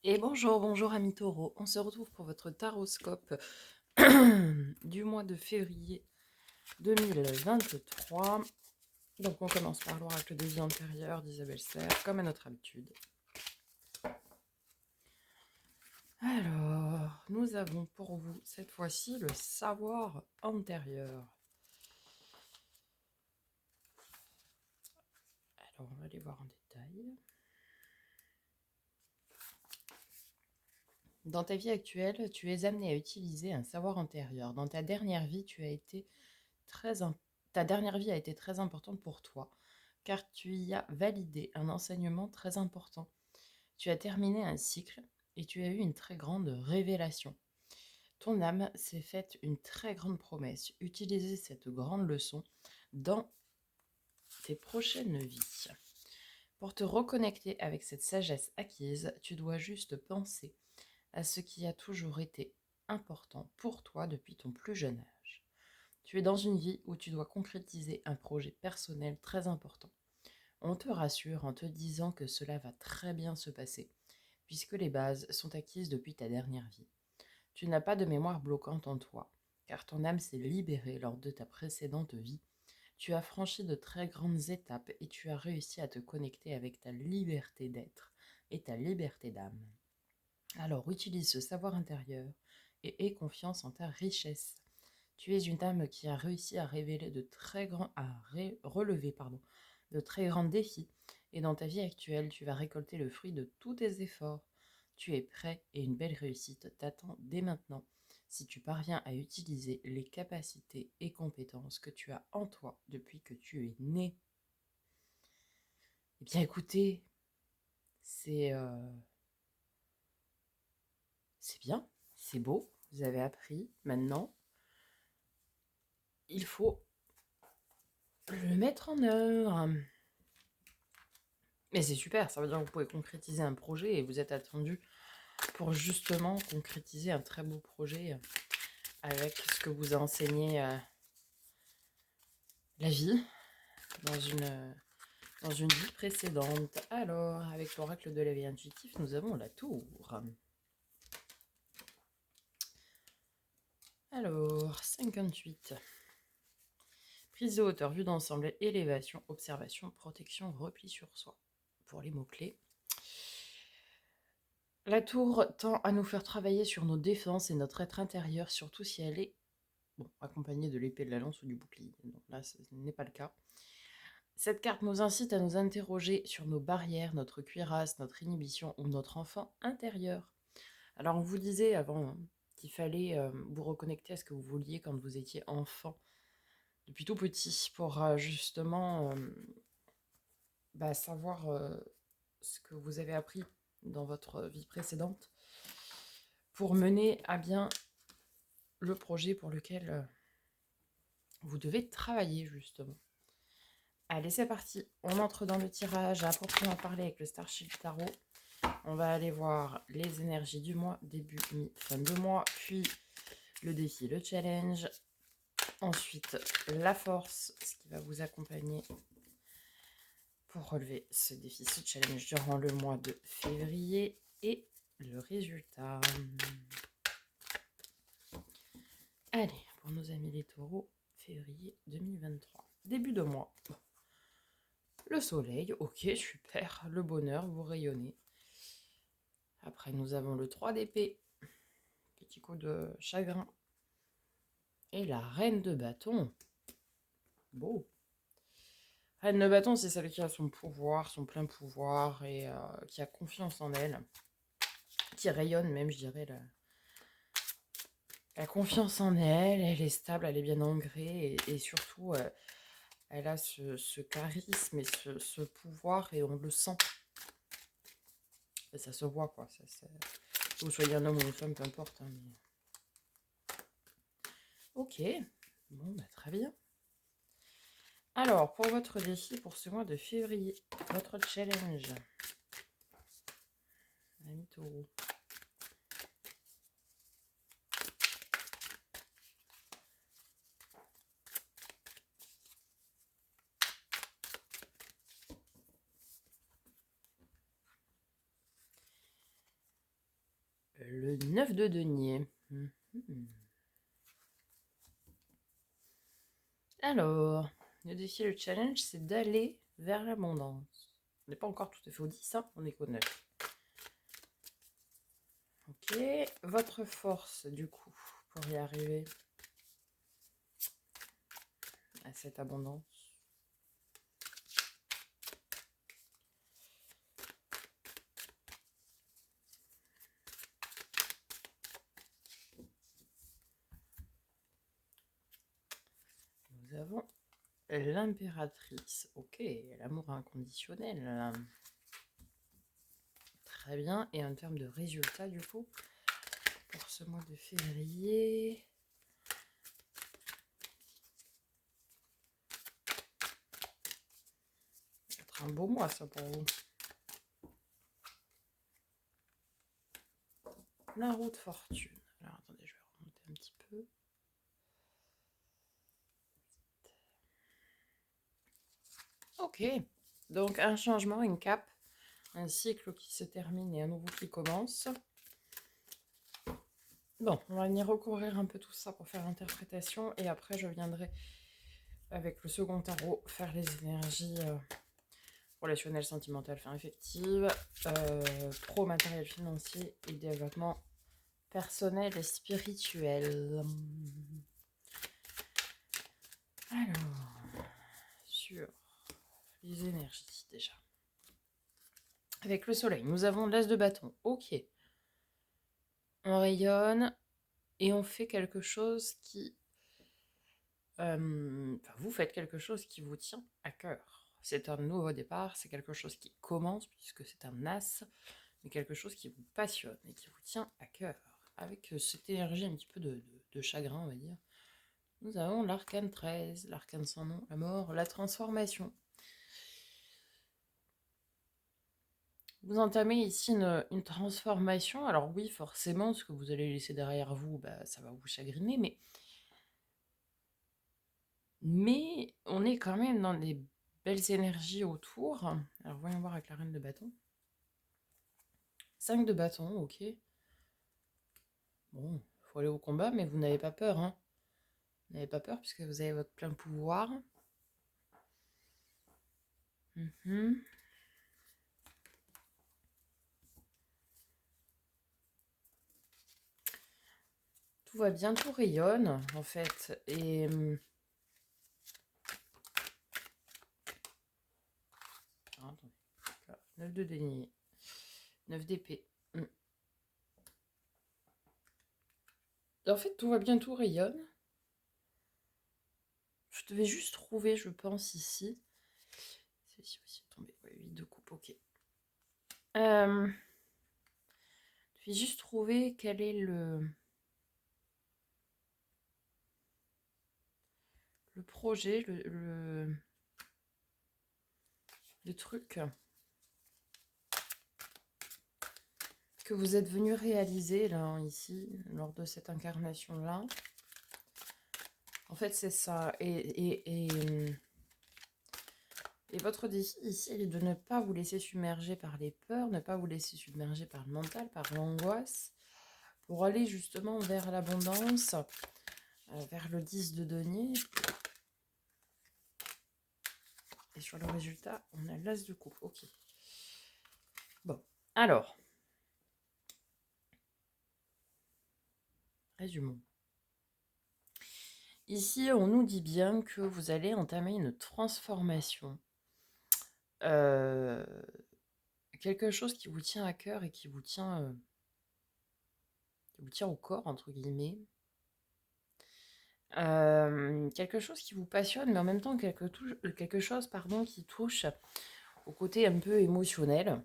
Et bonjour, bonjour amis taureaux. On se retrouve pour votre taroscope du mois de février 2023. Donc on commence par l'oracle de vie antérieure d'Isabelle Serre, comme à notre habitude. Alors, nous avons pour vous cette fois-ci le savoir antérieur. Alors, on va aller voir en détail. Dans ta vie actuelle, tu es amené à utiliser un savoir antérieur. Dans ta dernière vie, ta dernière vie a été très importante pour toi, car tu y as validé un enseignement très important. Tu as terminé un cycle et tu as eu une très grande révélation. Ton âme s'est faite une très grande promesse. Utilisez cette grande leçon dans tes prochaines vies. Pour te reconnecter avec cette sagesse acquise, tu dois juste penser à ce qui a toujours été important pour toi depuis ton plus jeune âge. Tu es dans une vie où tu dois concrétiser un projet personnel très important. On te rassure en te disant que cela va très bien se passer, puisque les bases sont acquises depuis ta dernière vie. Tu n'as pas de mémoire bloquante en toi, car ton âme s'est libérée lors de ta précédente vie. Tu as franchi de très grandes étapes et tu as réussi à te connecter avec ta liberté d'être et ta liberté d'âme. Alors utilise ce savoir intérieur et aie confiance en ta richesse. Tu es une âme qui a réussi à révéler relever de très grands défis, et dans ta vie actuelle, tu vas récolter le fruit de tous tes efforts. Tu es prêt et une belle réussite t'attend dès maintenant si tu parviens à utiliser les capacités et compétences que tu as en toi depuis que tu es né. Eh bien écoutez, c'est c'est bien, c'est beau, vous avez appris. Maintenant, il faut le mettre en œuvre. Mais c'est super, ça veut dire que vous pouvez concrétiser un projet et vous êtes attendu pour justement concrétiser un très beau projet avec ce que vous a enseigné la vie dans une vie précédente. Alors, avec l'oracle de la vie intuitif, nous avons la tour. Alors, 58. Prise de hauteur, vue d'ensemble, élévation, observation, protection, repli sur soi. Pour les mots-clés. La tour tend à nous faire travailler sur nos défenses et notre être intérieur, surtout si elle est accompagnée de l'épée de la lance ou du bouclier. Donc là, ce n'est pas le cas. Cette carte nous incite à nous interroger sur nos barrières, notre cuirasse, notre inhibition ou notre enfant intérieur. Alors, on vous disait avant qu'il fallait vous reconnecter à ce que vous vouliez quand vous étiez enfant, depuis tout petit, pour justement savoir ce que vous avez appris dans votre vie précédente pour mener à bien le projet pour lequel vous devez travailler justement. Allez, c'est parti. On entre dans le tirage à proprement parler avec le Starship Tarot. On va aller voir les énergies du mois, début, mi, fin de mois, puis le défi, le challenge. Ensuite, la force, ce qui va vous accompagner pour relever ce défi, ce challenge durant le mois de février et le résultat. Allez, pour nos amis les taureaux, février 2023. Début de mois. Le soleil, ok, super. Le bonheur, vous rayonnez. Après, nous avons le 3 d'épée. Petit coup de chagrin. Et la reine de bâton. Beau. Reine de bâton, c'est celle qui a son pouvoir, son plein pouvoir, et qui a confiance en elle. Qui rayonne même, je dirais, la confiance en elle. Elle est stable, elle est bien ancrée, et surtout, elle a ce charisme et ce pouvoir, et on le sent. Et ça se voit, quoi. Que vous soyez un homme ou une femme, peu importe. Hein, mais... Ok, bon, très bien. Alors, pour votre défi pour ce mois de février, votre challenge, ami taureau. le 9 de denier. Alors, le défi, le challenge, c'est d'aller vers l'abondance. On n'est pas encore tout à fait au 10, hein, on est qu'au 9. Ok, votre force, du coup, pour y arriver à cette abondance. Nous avons l'impératrice. Ok, l'amour inconditionnel. Très bien. Et en termes de résultats, du coup, pour ce mois de février... Ça va être un beau mois, ça, pour vous. La roue de fortune. Alors, attendez, je vais remonter un petit peu. Ok. Donc, un changement, une cape. Un cycle qui se termine et un nouveau qui commence. Bon, on va venir recourir un peu tout ça pour faire l'interprétation. Et après, je viendrai, avec le second tarot, faire les énergies relationnelles, sentimentales, enfin affectives, pro, matériel, financier et développement personnel et spirituel. Alors, sur les énergies déjà. Avec le soleil, nous avons l'as de bâton. Ok. On rayonne et on fait quelque chose qui... vous faites quelque chose qui vous tient à cœur. C'est un nouveau départ, c'est quelque chose qui commence puisque c'est un as, mais quelque chose qui vous passionne et qui vous tient à cœur. Avec cette énergie un petit peu de chagrin, on va dire. Nous avons l'arcane 13, l'arcane sans nom, la mort, la transformation. Vous entamez ici une transformation. Alors oui, forcément, ce que vous allez laisser derrière vous, ça va vous chagriner, mais on est quand même dans des belles énergies autour. Alors voyons voir avec la reine de bâton. 5 de bâton, ok. Bon, il faut aller au combat, mais vous n'avez pas peur, hein. Vous n'avez pas peur puisque vous avez votre plein pouvoir. Tout va bien, tout rayonne, en fait. Et... Alors, attendez. 9 de denier. 9 d'épée. En fait, tout va bien, tout rayonne. Je devais juste trouver, je pense, ici. Celle-ci aussi est tombée. Ouais, 8 de coupe, ok. Je devais juste trouver quel est le projet, le truc que vous êtes venu réaliser là, ici, lors de cette incarnation-là. En fait, c'est ça. Et votre défi ici, il est de ne pas vous laisser submerger par les peurs, ne pas vous laisser submerger par le mental, par l'angoisse, pour aller justement vers l'abondance, vers le 10 de denier. Et sur le résultat, on a l'as de coupe. Ok. Bon, alors. Résumons. Ici, on nous dit bien que vous allez entamer une transformation. Quelque chose qui vous tient à cœur et qui vous tient au corps, entre guillemets. Quelque chose qui vous passionne, mais en même temps quelque chose qui touche au côté un peu émotionnel.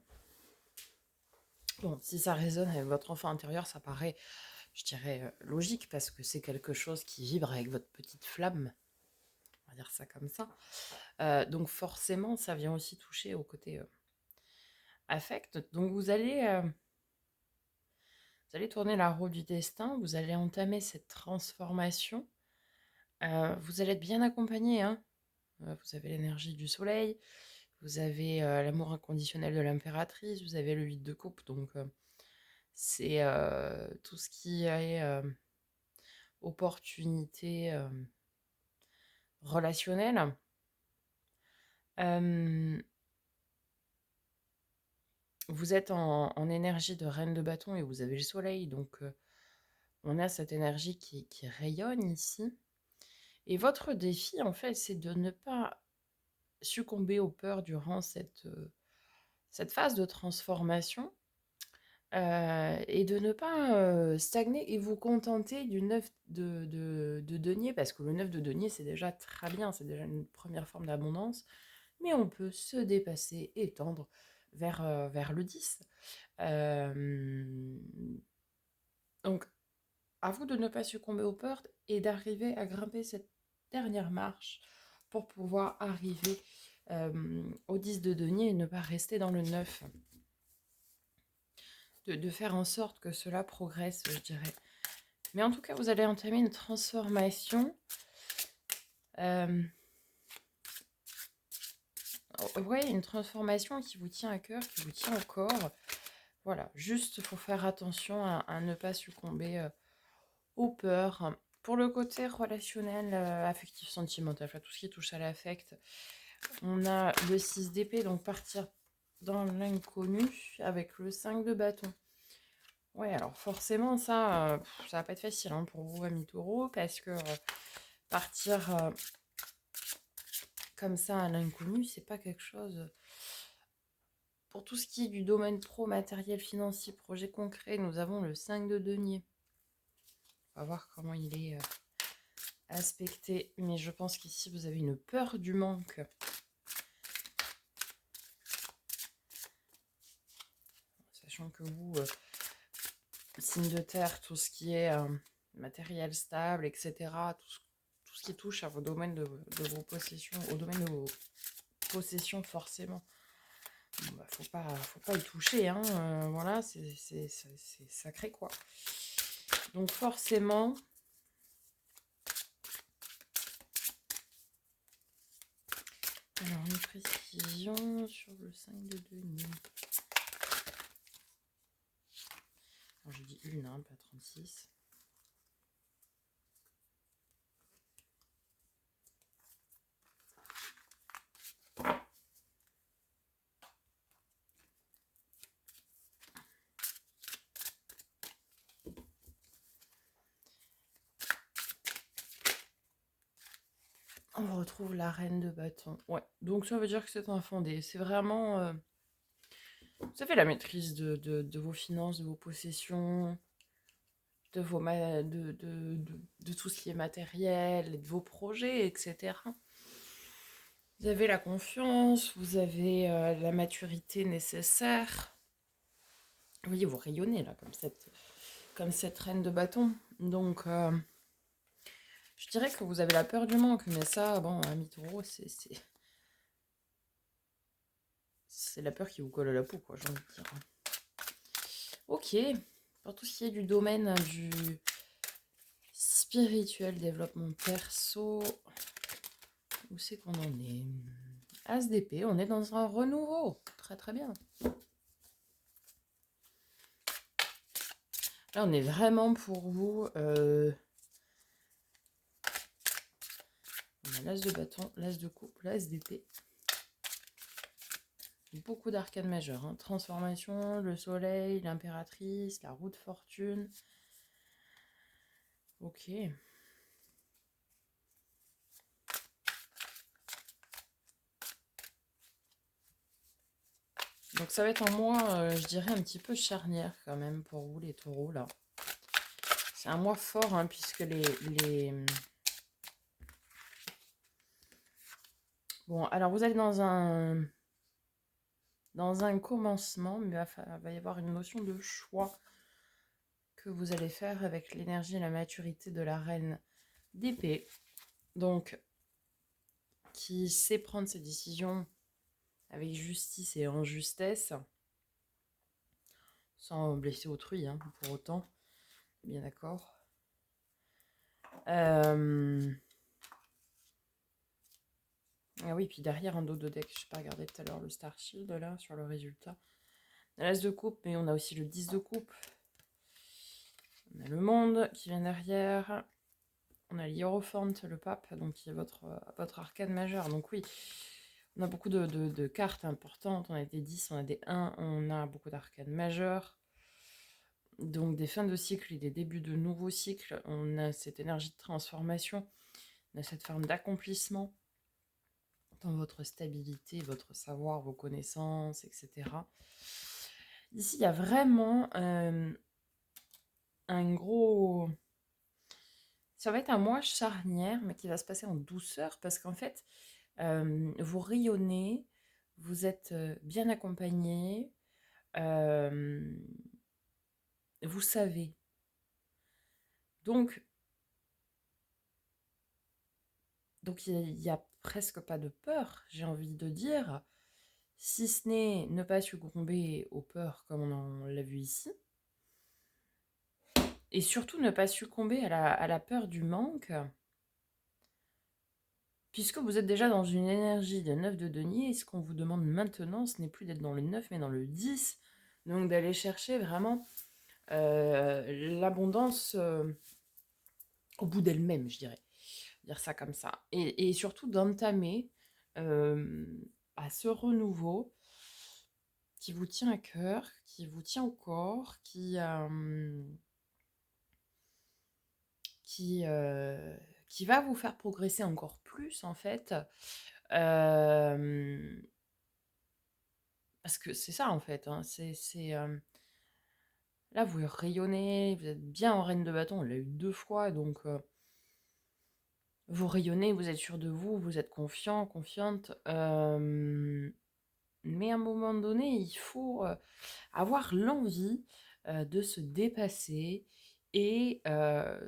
Bon, si ça résonne avec votre enfant intérieur, ça paraît, je dirais, logique, parce que c'est quelque chose qui vibre avec votre petite flamme. On va dire ça comme ça. Donc forcément, ça vient aussi toucher au côté affect. Donc vous allez tourner la roue du destin, vous allez entamer cette transformation. Vous allez être bien accompagné, hein. Vous avez l'énergie du soleil, vous avez l'amour inconditionnel de l'impératrice, vous avez le 8 de coupe, donc C'est tout ce qui est opportunité relationnelle. Euh, Vous êtes en énergie de reine de bâton et vous avez le soleil, donc on a cette énergie qui rayonne ici. Et votre défi, en fait, c'est de ne pas succomber aux peurs durant cette phase de transformation et de ne pas stagner et vous contenter du 9 de denier, parce que le 9 de denier, c'est déjà très bien, c'est déjà une première forme d'abondance, mais on peut se dépasser et tendre vers le 10. Euh, donc, à vous de ne pas succomber aux peurs et d'arriver à grimper cette dernière marche pour pouvoir arriver au 10 de denier et ne pas rester dans le 9. De faire en sorte que cela progresse, je dirais. Mais en tout cas, vous allez entamer une transformation. Ouais, une transformation qui vous tient à cœur, qui vous tient au corps. Voilà, juste, il faut faire attention à ne pas succomber aux peurs. Pour le côté relationnel, affectif, sentimental, tout ce qui touche à l'affect, on a le 6 d'épée, donc partir dans l'inconnu avec le 5 de bâton. Ouais, alors forcément, ça va pas être facile hein, pour vous, amis taureaux, parce que partir comme ça à l'inconnu, c'est pas quelque chose. Pour tout ce qui est du domaine pro, matériel, financier, projet concret, nous avons le 5 de denier. On va voir comment il est aspecté, mais je pense qu'ici, vous avez une peur du manque. Sachant que vous, signe de terre, tout ce qui est matériel stable, etc., tout ce qui touche à vos domaines de vos possessions, au domaine de vos possessions forcément. Bon, bah, faut pas y toucher, hein. Voilà, c'est sacré quoi. Donc forcément, alors une précision sur le 5 de denier. Alors je dis une, hein, pas 36. On retrouve la reine de bâton. Ouais, donc ça veut dire que c'est un fondé. C'est vraiment... vous avez la maîtrise de vos finances, de vos possessions, de tout ce qui est matériel, de vos projets, etc. Vous avez la confiance, vous avez la maturité nécessaire. Vous voyez, vous rayonnez là, comme cette reine de bâton. Donc, je dirais que vous avez la peur du manque, mais ça, bon, ami taureau, c'est la peur qui vous colle à la peau, quoi, j'ai envie de dire. Ok, pour tout ce qui est du domaine du spirituel, développement perso, où c'est qu'on en est? As d'épée, on est dans un renouveau. Très très bien. Là, on est vraiment pour vous. On a l'as de bâton, l'as de coupe, l'as d'épée. Beaucoup d'arcanes majeures. Hein. Transformation, le soleil, l'impératrice, la roue de fortune. Ok. Donc ça va être un mois, je dirais, un petit peu charnière quand même pour vous les taureaux là. C'est un mois fort hein, puisque Bon, alors vous allez dans un commencement, mais il va y avoir une notion de choix que vous allez faire avec l'énergie et la maturité de la reine d'épée. Donc, qui sait prendre ses décisions avec justice et en justesse, sans blesser autrui, hein, pour autant. Bien d'accord. Ah oui, puis derrière, un dos de deck, je n'ai pas regardé tout à l'heure le Star Shield, là, sur le résultat. L'as de coupe, mais on a aussi le 10 de coupe. On a le monde qui vient derrière. On a l'Hiérophante, le pape, donc qui est votre arcane majeur. Donc oui, on a beaucoup de cartes importantes. On a des 10, on a des 1, on a beaucoup d'arcanes majeurs. Donc des fins de cycle et des débuts de nouveaux cycles. On a cette énergie de transformation. On a cette forme d'accomplissement dans votre stabilité, votre savoir, vos connaissances, etc. Ici, il y a vraiment un gros... Ça va être un mois charnière, mais qui va se passer en douceur, parce qu'en fait, vous rayonnez, vous êtes bien accompagné, vous savez. Donc il n'y a presque pas de peur, j'ai envie de dire, si ce n'est ne pas succomber aux peurs comme on l'a vu ici, et surtout ne pas succomber à la peur du manque, puisque vous êtes déjà dans une énergie de 9 de denier, et ce qu'on vous demande maintenant, ce n'est plus d'être dans le 9, mais dans le 10, donc d'aller chercher vraiment l'abondance au bout d'elle-même, je dirais. Dire ça comme ça. Et surtout d'entamer euh, à ce renouveau qui vous tient à cœur, qui vous tient au corps, qui va vous faire progresser encore plus, en fait. Euh, parce que c'est ça, en fait. Hein, là, vous rayonnez, vous êtes bien en reine de bâton, on l'a eu 2 fois, donc vous rayonnez, vous êtes sûr de vous, vous êtes confiant, confiante. Mais à un moment donné, il faut avoir l'envie de se dépasser et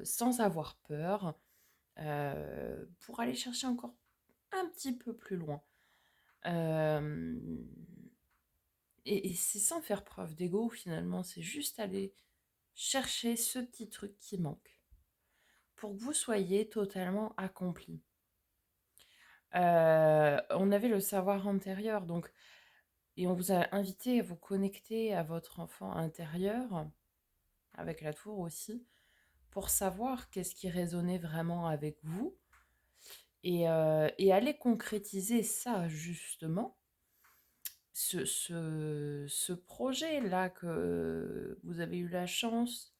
sans avoir peur pour aller chercher encore un petit peu plus loin. Euh, et c'est sans faire preuve d'ego finalement, c'est juste aller chercher ce petit truc qui manque pour que vous soyez totalement accompli. On avait le savoir antérieur, donc, et on vous a invité à vous connecter à votre enfant intérieur, avec la tour aussi, pour savoir qu'est-ce qui résonnait vraiment avec vous, et aller concrétiser ça justement, ce projet-là que vous avez eu la chance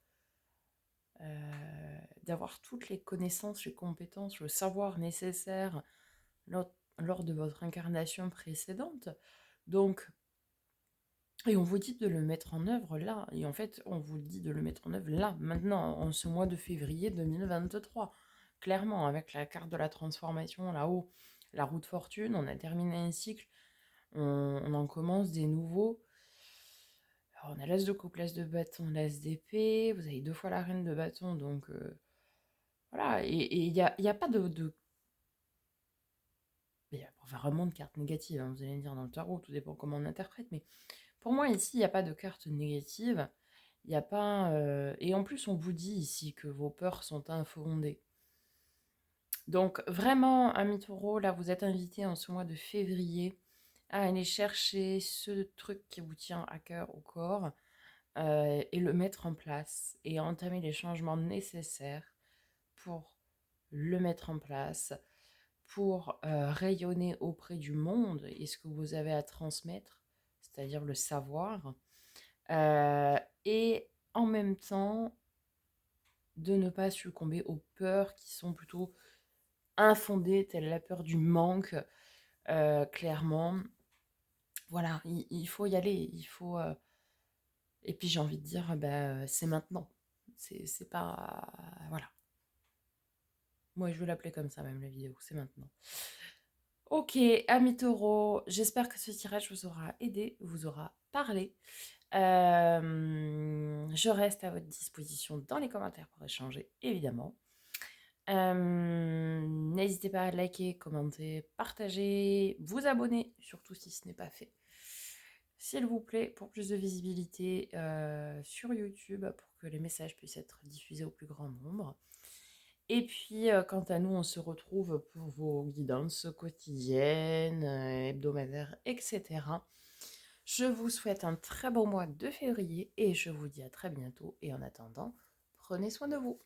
d'avoir toutes les connaissances, les compétences, le savoir nécessaire lors de votre incarnation précédente. Donc, et on vous dit de le mettre en œuvre là. Et en fait, on vous dit de le mettre en œuvre là, maintenant, en ce mois de février 2023. Clairement, avec la carte de la transformation là-haut, la roue de fortune, on a terminé un cycle, on en commence des nouveaux. Alors, on a l'as de coupe, l'as de bâton, l'as d'épée, vous avez 2 fois la reine de bâton, donc voilà. Et il y a pas il y a pas vraiment de carte négative, hein, vous allez me dire dans le tarot, tout dépend comment on interprète, mais pour moi, ici, il n'y a pas de carte négative. Il n'y a pas. Et en plus, on vous dit ici que vos peurs sont infondées. Donc, vraiment, ami taureau, là, vous êtes invité en ce mois de février à aller chercher ce truc qui vous tient à cœur, au corps, et le mettre en place et entamer les changements nécessaires pour le mettre en place, pour rayonner auprès du monde et ce que vous avez à transmettre, c'est-à-dire le savoir. Et en même temps, de ne pas succomber aux peurs qui sont plutôt infondées, telle la peur du manque, clairement. Voilà, il faut y aller, il faut... Et puis j'ai envie de dire, c'est maintenant. C'est pas... Voilà. Moi, je veux l'appeler comme ça, même la vidéo, c'est maintenant. Ok, amis taureaux, j'espère que ce tirage vous aura aidé, vous aura parlé. Je reste à votre disposition dans les commentaires pour échanger, évidemment. N'hésitez pas à liker, commenter, partager, vous abonner, surtout si ce n'est pas fait. S'il vous plaît, pour plus de visibilité sur YouTube, pour que les messages puissent être diffusés au plus grand nombre. Et puis, quant à nous, on se retrouve pour vos guidances quotidiennes, hebdomadaires, etc. Je vous souhaite un très bon mois de février et je vous dis à très bientôt. Et en attendant, Prenez soin de vous.